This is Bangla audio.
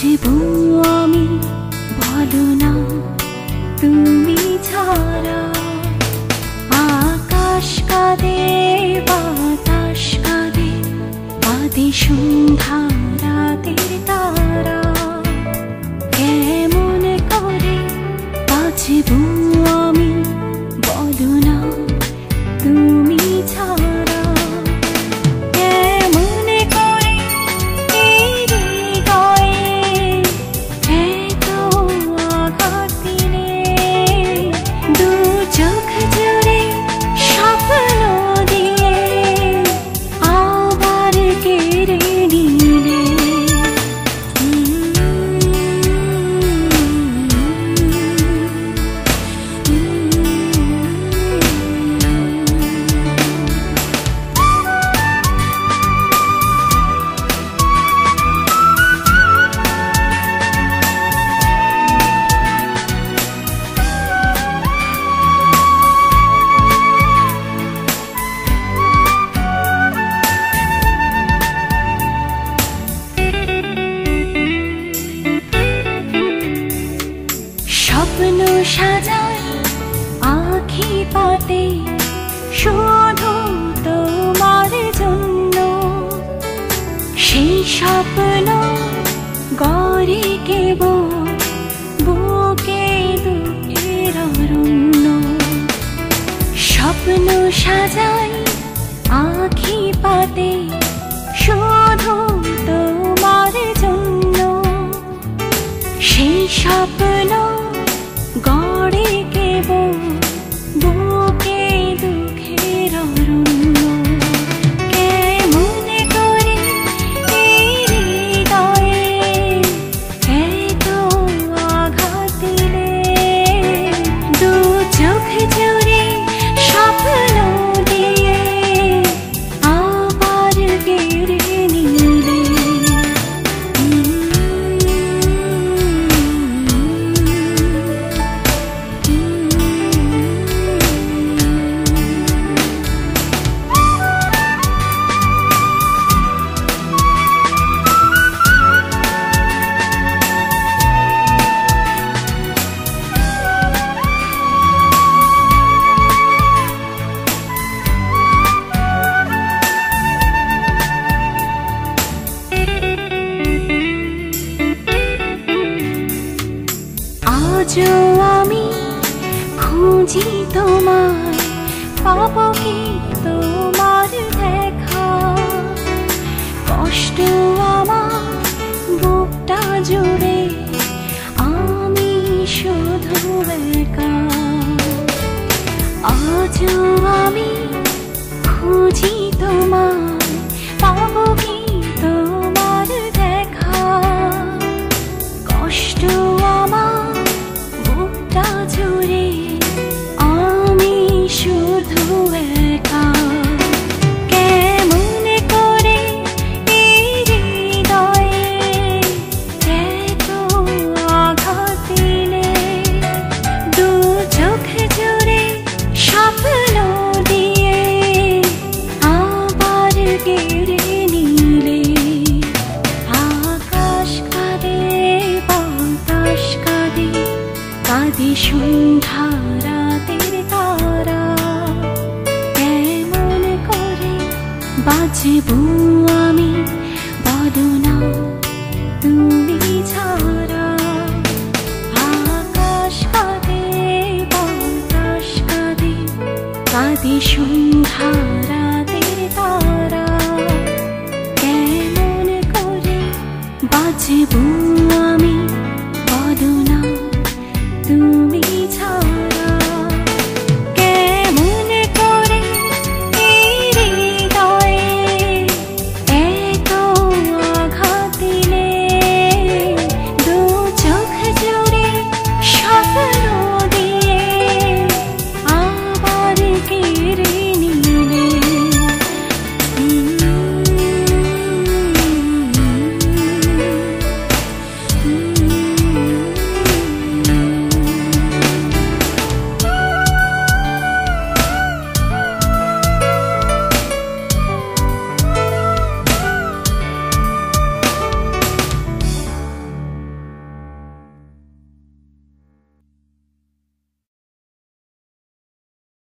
বাঁচবো আমি বলো না তুমি ছাড়া। আকাশ কাঁদে বাতাস কাঁদে কাঁদে সন্ধ্যা রাতের তারা। কেমন করে বাঁচবো আমি বলো না তুমি ছাড়া। কেমন করে এই হৃদয়ে এত আঘাত দিলে, দু চোখ জুড়ে স্বপ্ন দিয়ে আবার কেড়ে নিলে। স্বপ্ন সাজাই আঁখি পাতে শুধু তোমার জন্য, সেই স্বপ্ন গড়ে কেবল বুকে দুঃখের অরণ্য। স্বপ্ন সাজাই আঁখি পাতে শুধু তোমার জন্য, সেই স্বপ্ন গড়ে কেবল বুকে দুঃখের অরণ্য। কেমন করে এই হৃদয়ে এত আঘাত দিলে, দু চোখ জুড়ে স্বপ্ন দিয়ে আবার কেড়ে নিলে। আজও আমি খুঁজি তোমায়, পাবো কি তোমার দেখা। কষ্ট আমার বুকটা জুড়ে, আমি শুধু একা। আজও আমি খুঁজি তোমায়, পাবো কি তোমার দেখা। কষ্ট আমার বুকটা জুড়ে, আমি শুধু একা। কেমন করে এই হৃদয়ে এত আঘাত দিলে, দু চোখ জুড়ে স্বপ্ন দিয়ে আবার কেড়ে নিলে। আকাশ কাঁদে বাতাস কাঁদে কাঁদে সন্ধ্যা রাতের তারা। কেমন করে বাঁচবো আমি বলো না তুমি ছাড়া। আকাশ কাঁদে বাতাস কাঁদে কাঁদে সন্ধ্যা